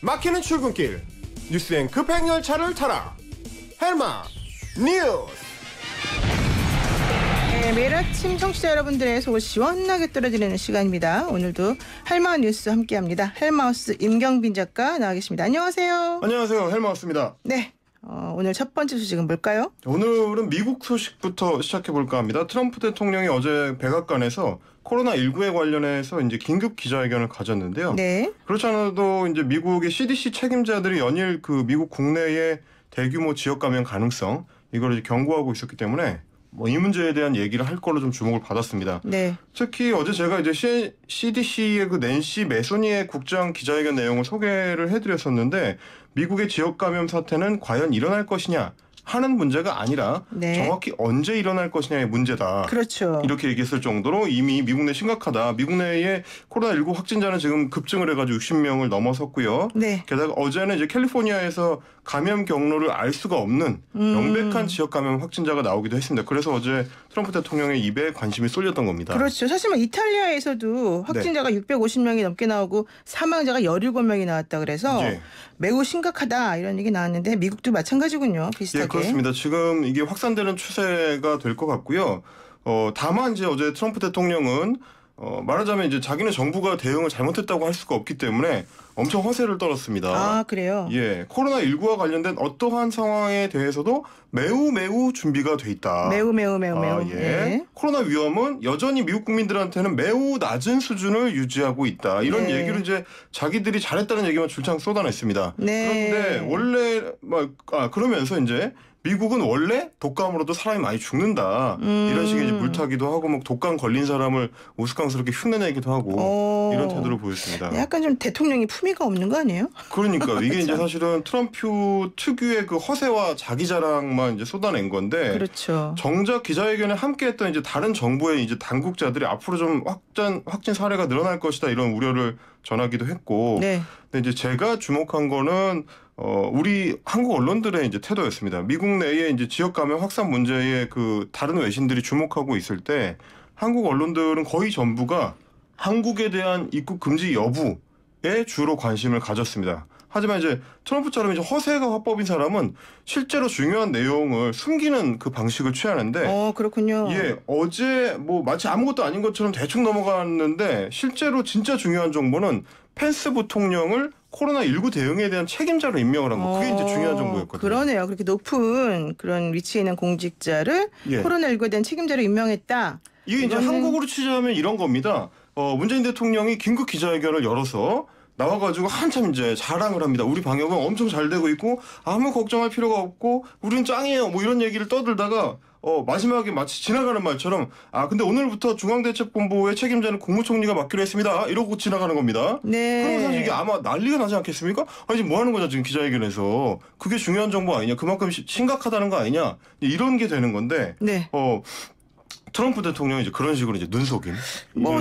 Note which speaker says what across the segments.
Speaker 1: 막히는 출근길 뉴스엔 급행 열차를 타라. 헬마 뉴스.
Speaker 2: 네, 매일 아침 청취자 여러분들의 속을 시원하게 떨어지는 시간입니다. 오늘도 헬마 뉴스 함께합니다. 헬마우스 임경빈 작가 나와 계십니다. 안녕하세요.
Speaker 1: 안녕하세요. 헬마우스입니다.
Speaker 2: 네, 오늘 첫 번째 소식은 뭘까요?
Speaker 1: 오늘은 미국 소식부터 시작해볼까 합니다. 트럼프 대통령이 어제 백악관에서 코로나19에 관련해서 이제 긴급 기자회견을 가졌는데요.
Speaker 2: 네.
Speaker 1: 그렇지 않아도 이제 미국의 CDC 책임자들이 연일 그 미국 국내의 대규모 지역 감염 가능성 이걸 이제 경고하고 있었기 때문에 이 문제에 대한 얘기를 할 걸로 좀 주목을 받았습니다.
Speaker 2: 네.
Speaker 1: 특히 어제 제가 이제 CDC의 그 낸시 메소니의 국장 기자회견 내용을 소개를 해드렸었는데 미국의 지역 감염 사태는 과연 일어날 것이냐 하는 문제가 아니라
Speaker 2: 네.
Speaker 1: 정확히 언제 일어날 것이냐의 문제다.
Speaker 2: 그렇죠.
Speaker 1: 이렇게 얘기했을 정도로 이미 미국 내 심각하다. 미국 내에 코로나19 확진자는 지금 급증을 해가지고 60명을 넘어섰고요.
Speaker 2: 네.
Speaker 1: 게다가 어제는 이제 캘리포니아에서 감염 경로를 알 수가 없는 명백한 지역 감염 확진자가 나오기도 했습니다. 그래서 어제 트럼프 대통령의 입에 관심이 쏠렸던 겁니다.
Speaker 2: 그렇죠. 사실 이탈리아에서도 확진자가 650명이 넘게 나오고 사망자가 17명이 나왔다 그래서
Speaker 1: 예.
Speaker 2: 매우 심각하다 이런 얘기 나왔는데 미국도 마찬가지군요. 비슷하게.
Speaker 1: 예, 그렇습니다. 지금 이게 확산되는 추세가 될 것 같고요. 다만 이제 어제 트럼프 대통령은 말하자면 이제 자기는 정부가 대응을 잘못했다고 할 수가 없기 때문에 엄청 허세를 떨었습니다.
Speaker 2: 아, 그래요?
Speaker 1: 예, 코로나19와 관련된 어떠한 상황에 대해서도 매우 준비가 돼 있다.
Speaker 2: 매우.
Speaker 1: 예.
Speaker 2: 네.
Speaker 1: 코로나 위험은 여전히 미국 국민들한테는 매우 낮은 수준을 유지하고 있다. 이런
Speaker 2: 네.
Speaker 1: 얘기를 이제 자기들이 잘했다는 얘기만 줄창 쏟아냈습니다.
Speaker 2: 네.
Speaker 1: 그런데 원래 그러면서 이제 미국은 원래 독감으로도 사람이 많이 죽는다. 이런 식의 이제 물타기도 하고 뭐 독감 걸린 사람을 우스꽝스럽게 흉내내기도 하고 이런 태도를 보였습니다.
Speaker 2: 약간 좀 대통령이 품위가 없는 거 아니에요?
Speaker 1: 그러니까 이게 이제 사실은 트럼프 특유의 그 허세와 자기 자랑만 이제 쏟아낸 건데
Speaker 2: 그렇죠.
Speaker 1: 정작 기자회견에 함께했던 이제 다른 정부의 이제 당국자들이 앞으로 좀 확진 사례가 늘어날 것이다 이런 우려를 전하기도 했고,
Speaker 2: 네.
Speaker 1: 근데 이제 제가 주목한 거는 우리 한국 언론들의 이제 태도였습니다. 미국 내에 이제 지역 감염 확산 문제에 그 다른 외신들이 주목하고 있을 때 한국 언론들은 거의 전부가 한국에 대한 입국 금지 여부에 주로 관심을 가졌습니다. 하지만 이제 트럼프처럼 이제 허세가 화법인 사람은 실제로 중요한 내용을 숨기는 그 방식을 취하는데,
Speaker 2: 그렇군요.
Speaker 1: 예, 어제 뭐 마치 아무것도 아닌 것처럼 대충 넘어갔는데 실제로 진짜 중요한 정보는 펜스 부통령을 코로나19 대응에 대한 책임자로 임명을 한 거. 그게 이제 중요한 정보였거든요.
Speaker 2: 그러네요. 그렇게 높은 그런 위치에 있는 공직자를
Speaker 1: 예.
Speaker 2: 코로나19에 대한 책임자로 임명했다.
Speaker 1: 이게 이제 한국으로 취재하면 이런 겁니다. 문재인 대통령이 긴급 기자회견을 열어서 나와가지고 한참 이제 자랑을 합니다. 우리 방역은 엄청 잘 되고 있고 아무 걱정할 필요가 없고 우린 짱이에요. 뭐 이런 얘기를 떠들다가 마지막에 마치 지나가는 말처럼 근데 오늘부터 중앙대책본부의 책임자는 국무총리가 맡기로 했습니다. 이러고 지나가는 겁니다.
Speaker 2: 네.
Speaker 1: 그러면 사실 이게 아마 난리가 나지 않겠습니까? 지금 뭐 하는 거냐 지금 기자회견에서. 그게 중요한 정보 아니냐. 그만큼 심각하다는 거 아니냐. 이런 게 되는 건데.
Speaker 2: 네.
Speaker 1: 트럼프 대통령이 이제 그런 식으로 이제 눈속임.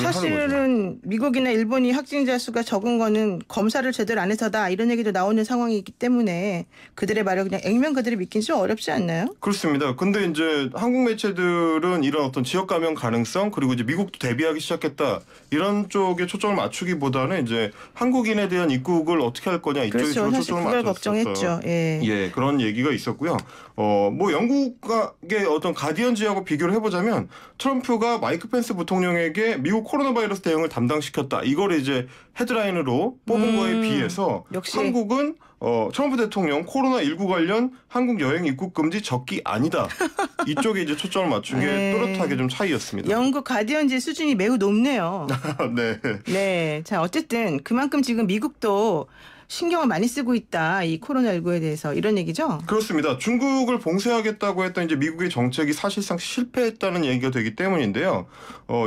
Speaker 2: 사실은 미국이나 일본이 확진자 수가 적은 거는 검사를 제대로 안 해서다 이런 얘기도 나오는 상황이기 때문에 그들의 말을 그냥 액면 그대로 믿긴 좀 어렵지 않나요?
Speaker 1: 그렇습니다. 근데 이제 한국 매체들은 이런 어떤 지역 감염 가능성 그리고 이제 미국도 대비하기 시작했다 이런 쪽에 초점을 맞추기보다는 이제 한국인에 대한 입국을 어떻게 할 거냐 이쪽에
Speaker 2: 그렇죠.
Speaker 1: 주로
Speaker 2: 사실
Speaker 1: 초점을
Speaker 2: 그걸
Speaker 1: 맞췄었죠.
Speaker 2: 걱정했죠.
Speaker 1: 예, 그런 얘기가 있었고요. 뭐 영국의 어떤 가디언지하고 비교를 해보자면 트럼프가 마이크 펜스 부통령에게 미국 코로나 바이러스 대응을 담당시켰다. 이걸 이제 헤드라인으로 뽑은 거에 비해서
Speaker 2: 역시.
Speaker 1: 한국은 트럼프 대통령 코로나19 관련 한국 여행 입국 금지 적기 아니다. 이쪽에 이제 초점을 맞춘 게
Speaker 2: 네.
Speaker 1: 또렷하게 좀 차이였습니다.
Speaker 2: 영국 가디언지 수준이 매우 높네요.
Speaker 1: 네.
Speaker 2: 네. 자, 어쨌든 그만큼 지금 미국도 신경을 많이 쓰고 있다. 이 코로나19에 대해서 이런 얘기죠?
Speaker 1: 그렇습니다. 중국을 봉쇄하겠다고 했던 이제 미국의 정책이 사실상 실패했다는 얘기가 되기 때문인데요.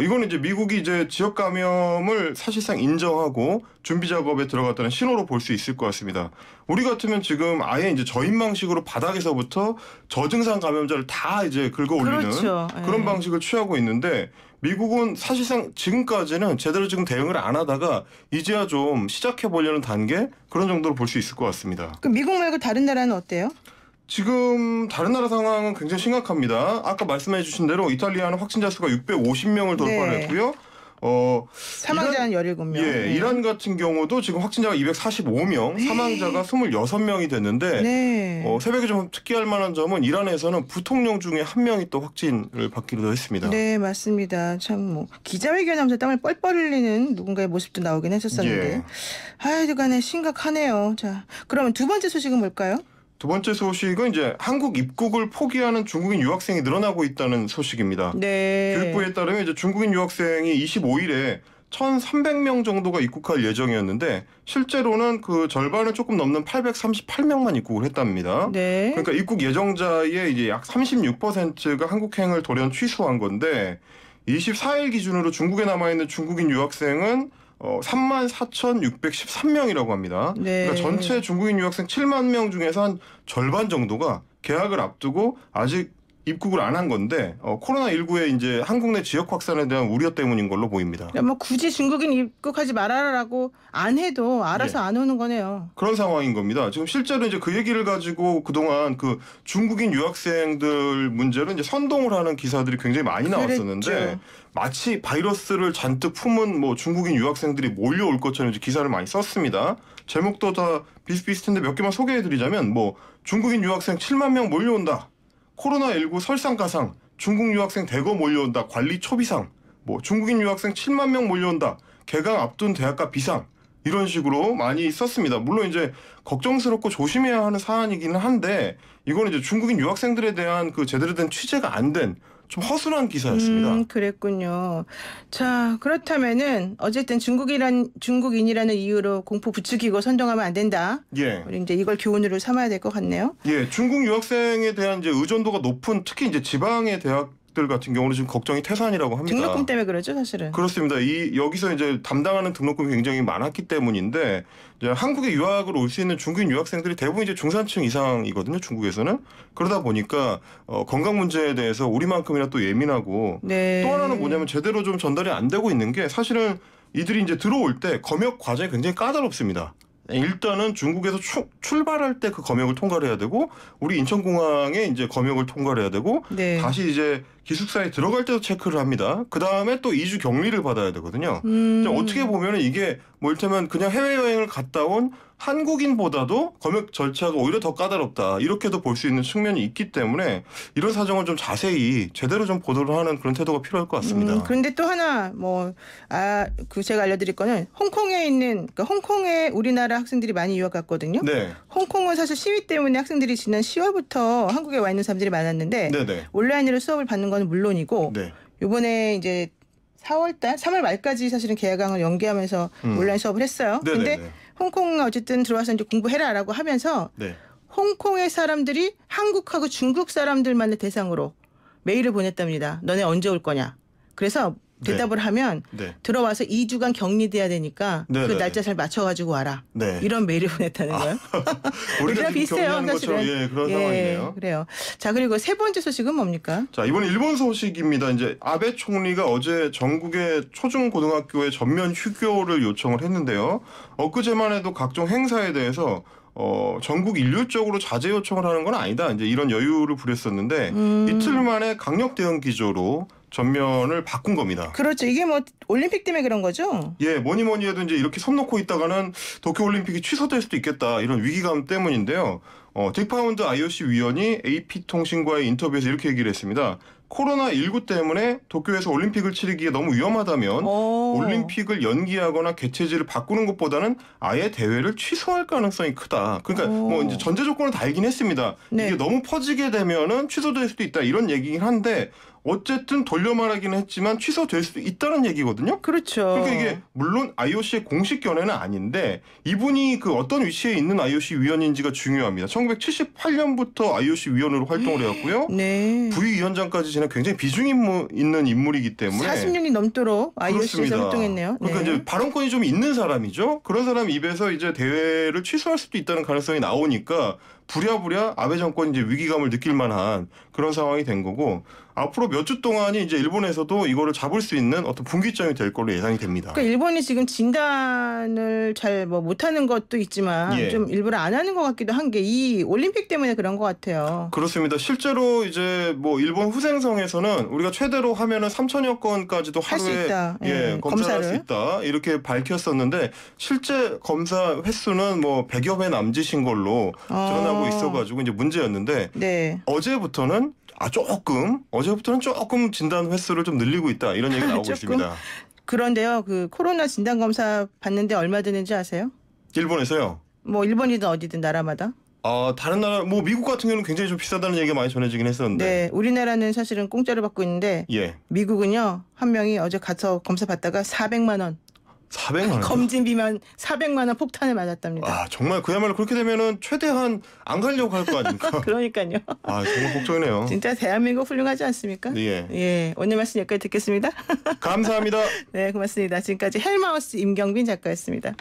Speaker 1: 이거는 이제 미국이 이제 지역 감염을 사실상 인정하고 준비 작업에 들어갔다는 신호로 볼 수 있을 것 같습니다. 우리 같으면 지금 아예 이제 저인망식으로 바닥에서부터 저증상 감염자를 다 이제 긁어올리는
Speaker 2: 그렇죠.
Speaker 1: 그런 방식을 취하고 있는데 미국은 사실상 지금까지는 제대로 지금 대응을 안 하다가 이제야 좀 시작해 보려는 단계 그런 정도로 볼 수 있을 것 같습니다.
Speaker 2: 그럼 미국 말고 다른 나라는 어때요?
Speaker 1: 지금 다른 나라 상황은 굉장히 심각합니다. 아까 말씀해 주신 대로 이탈리아는 확진자 수가 650명을 돌파를
Speaker 2: 네.
Speaker 1: 했고요.
Speaker 2: 사망자는 17명.
Speaker 1: 예, 이란 같은 경우도 지금 확진자가 245명, 사망자가 26명이 됐는데
Speaker 2: 네.
Speaker 1: 새벽에 좀 특이할 만한 점은 이란에서는 부통령 중에 한 명이 또 확진을 받기로 했습니다.
Speaker 2: 네, 맞습니다. 참 뭐 기자회견하면서 땀을 뻘뻘 흘리는 누군가의 모습도 나오긴 했었었는데.
Speaker 1: 예.
Speaker 2: 하여간에 심각하네요. 자, 그러면 두 번째 소식은 뭘까요?
Speaker 1: 두 번째 소식은 이제 한국 입국을 포기하는 중국인 유학생이 늘어나고 있다는 소식입니다.
Speaker 2: 네.
Speaker 1: 교육부에 따르면 이제 중국인 유학생이 25일에 1,300명 정도가 입국할 예정이었는데 실제로는 그 절반을 조금 넘는 838명만 입국을 했답니다.
Speaker 2: 네.
Speaker 1: 그러니까 입국 예정자의 이제 약 36%가 한국행을 돌연 취소한 건데 24일 기준으로 중국에 남아 있는 중국인 유학생은 34,613명이라고 합니다.
Speaker 2: 네.
Speaker 1: 그러니까 전체 중국인 유학생 7만 명 중에서 한 절반 정도가 개학을 앞두고 아직 입국을 안 한 건데 코로나19의 이제 한국 내 지역 확산에 대한 우려 때문인 걸로 보입니다.
Speaker 2: 그러니까 뭐 굳이 중국인 입국하지 말아라라고 안 해도 알아서
Speaker 1: 예.
Speaker 2: 안 오는 거네요.
Speaker 1: 그런 상황인 겁니다. 지금 실제로 이제 그 얘기를 가지고 그동안 그 중국인 유학생들 문제로 이제 선동을 하는 기사들이 굉장히 많이 나왔었는데
Speaker 2: 그랬죠.
Speaker 1: 마치 바이러스를 잔뜩 품은 뭐 중국인 유학생들이 몰려올 것처럼 이제 기사를 많이 썼습니다. 제목도 다 비슷비슷한데 몇 개만 소개해드리자면 뭐 중국인 유학생 7만 명 몰려온다. 코로나19 설상가상, 중국 유학생 대거 몰려온다. 관리 초비상, 뭐 중국인 유학생 7만 명 몰려온다. 개강 앞둔 대학가 비상. 이런 식으로 많이 썼습니다. 물론 이제 걱정스럽고 조심해야 하는 사안이기는 한데 이거는 이제 중국인 유학생들에 대한 그 제대로 된 취재가 안 된 좀 허술한 기사였습니다.
Speaker 2: 그랬군요. 자, 그렇다면은 어쨌든 중국인이라는 이유로 공포 부추기고 선동하면 안 된다.
Speaker 1: 예.
Speaker 2: 우리 이제 이걸 교훈으로 삼아야 될 것 같네요.
Speaker 1: 예, 중국 유학생에 대한 이제 의존도가 높은 특히 이제 지방의 대학들 같은 경우는 지금 걱정이 태산이라고 합니다.
Speaker 2: 등록금 때문에 그러죠, 사실은.
Speaker 1: 그렇습니다. 여기서 이제 담당하는 등록금이 굉장히 많았기 때문인데 이제 한국에 유학을 올 수 있는 중국인 유학생들이 대부분 이제 중산층 이상이거든요. 중국에서는 그러다 보니까 건강 문제에 대해서 우리만큼이나 또 예민하고
Speaker 2: 네.
Speaker 1: 또 하나는 뭐냐면 제대로 좀 전달이 안 되고 있는 게 사실은 이들이 이제 들어올 때 검역 과정이 굉장히 까다롭습니다. 일단은 중국에서 출발할 때 그 검역을 통과를 해야 되고 우리 인천공항에 이제 검역을 통과를 해야 되고
Speaker 2: 네.
Speaker 1: 다시 이제 기숙사에 들어갈 때도 체크를 합니다. 그 다음에 또 2주 격리를 받아야 되거든요. 어떻게 보면 이게 뭐 이를테면 그냥 해외여행을 갔다 온 한국인보다도 검역 절차가 오히려 더 까다롭다. 이렇게도 볼 수 있는 측면이 있기 때문에 이런 사정을 좀 자세히 제대로 좀 보도를 하는 그런 태도가 필요할 것 같습니다.
Speaker 2: 그런데 또 하나 그 제가 알려드릴 거는 홍콩에 있는 그러니까 홍콩에 우리나라 학생들이 많이 유학 갔거든요.
Speaker 1: 네.
Speaker 2: 홍콩은 사실 시위 때문에 학생들이 지난 10월부터 한국에 와 있는 사람들이 많았는데
Speaker 1: 네네.
Speaker 2: 온라인으로 수업을 받는 건 물론이고
Speaker 1: 네.
Speaker 2: 이번에 이제 3월 말까지 사실은 개강을 연기하면서 온라인 수업을 했어요.
Speaker 1: 네네네.
Speaker 2: 근데 홍콩 어쨌든 들어와서 이제 공부해라라고 하면서
Speaker 1: 네.
Speaker 2: 홍콩의 사람들이 한국하고 중국 사람들만을 대상으로 메일을 보냈답니다. 너네 언제 올 거냐. 그래서 대답을 하면
Speaker 1: 네.
Speaker 2: 들어와서 2주간 격리돼야 되니까 그
Speaker 1: 네네네.
Speaker 2: 날짜 잘 맞춰가지고 와라.
Speaker 1: 네.
Speaker 2: 이런 메일을 보냈다는 거예요. 우리랑
Speaker 1: 지금
Speaker 2: 비슷해요.
Speaker 1: 격리하는 것처럼
Speaker 2: 사실은.
Speaker 1: 예, 그런 상황이네요.
Speaker 2: 그래요. 자, 그리고 세 번째 소식은 뭡니까?
Speaker 1: 자, 이번 일본 소식입니다. 이제 아베 총리가 어제 전국의 초중고등학교에 전면 휴교를 요청을 했는데요. 엊그제만 해도 각종 행사에 대해서 전국 일률적으로 자제 요청을 하는 건 아니다. 이제 이런 여유를 부렸었는데 이틀 만에 강력 대응 기조로 전면을 바꾼 겁니다.
Speaker 2: 그렇죠. 이게 뭐 올림픽 때문에 그런 거죠?
Speaker 1: 예, 뭐니 해도 이제 이렇게 손 놓고 있다가는 도쿄올림픽이 취소될 수도 있겠다. 이런 위기감 때문인데요. 딕파운드 IOC 위원이 AP통신과의 인터뷰에서 이렇게 얘기를 했습니다. 코로나19 때문에 도쿄에서 올림픽을 치르기에 너무 위험하다면 올림픽을 연기하거나 개최지를 바꾸는 것보다는 아예 대회를 취소할 가능성이 크다. 그러니까 뭐 이제 전제 조건을 달긴 했습니다.
Speaker 2: 네.
Speaker 1: 이게 너무 퍼지게 되면은 취소될 수도 있다. 이런 얘기긴 한데 어쨌든 돌려 말하기는 했지만 취소될 수도 있다는 얘기거든요.
Speaker 2: 그렇죠.
Speaker 1: 그러니까 이게 물론 IOC의 공식 견해는 아닌데 이분이 그 어떤 위치에 있는 IOC 위원인지가 중요합니다. 1978년부터 IOC 위원으로 활동을 해왔고요.
Speaker 2: 네.
Speaker 1: 부위원장까지 지낸 굉장히 비중 있는 인물이기 때문에
Speaker 2: 40년이 넘도록 IOC에서
Speaker 1: 그렇습니다.
Speaker 2: 활동했네요.
Speaker 1: 그러니까
Speaker 2: 네.
Speaker 1: 이제 발언권이 좀 있는 사람이죠. 그런 사람 입에서 이제 대회를 취소할 수도 있다는 가능성이 나오니까 부랴부랴 아베 정권이 이제 위기감을 느낄 만한 그런 상황이 된 거고 앞으로 몇 주 동안이 이제 일본에서도 이거를 잡을 수 있는 어떤 분기점이 될 걸로 예상이 됩니다.
Speaker 2: 그러니까 일본이 지금 진단을 잘 뭐 못하는 것도 있지만
Speaker 1: 예.
Speaker 2: 좀 일부러 안 하는 것 같기도 한 게 이 올림픽 때문에 그런 것 같아요.
Speaker 1: 그렇습니다. 실제로 이제 뭐 일본 후생성에서는 우리가 최대로 하면은 3천여 건까지도
Speaker 2: 할 수
Speaker 1: 하루에
Speaker 2: 있다.
Speaker 1: 예,
Speaker 2: 예,
Speaker 1: 검사를 할 수
Speaker 2: 검사를.
Speaker 1: 있다 이렇게 밝혔었는데 실제 검사 횟수는 뭐 100여 회 남짓인 걸로 드러나고 있어가지고 이제 문제였는데
Speaker 2: 네.
Speaker 1: 어제부터는 조금 진단 횟수를 좀 늘리고 있다 이런 얘기가 나오고
Speaker 2: 조금?
Speaker 1: 있습니다.
Speaker 2: 그런데요, 그 코로나 진단 검사 받는데 얼마 드는지 아세요?
Speaker 1: 일본에서요.
Speaker 2: 뭐 일본이든 어디든 나라마다.
Speaker 1: 다른 나라 뭐 미국 같은 경우는 굉장히 좀 비싸다는 얘기가 많이 전해지긴 했었는데.
Speaker 2: 네, 우리나라는 사실은 공짜로 받고 있는데
Speaker 1: 예.
Speaker 2: 미국은요 한 명이 어제 가서 검사 받다가 400만 원
Speaker 1: 400만 원.
Speaker 2: 검진비만 400만 원 폭탄을 맞았답니다.
Speaker 1: 정말 그야말로 그렇게 되면은 최대한 안 가려고 할 거 아닙니까?
Speaker 2: 그러니까요.
Speaker 1: 정말 걱정이네요.
Speaker 2: 진짜 대한민국 훌륭하지 않습니까?
Speaker 1: 예.
Speaker 2: 예, 오늘 말씀 여기까지 듣겠습니다.
Speaker 1: 감사합니다.
Speaker 2: 네, 고맙습니다. 지금까지 헬마우스 임경빈 작가였습니다.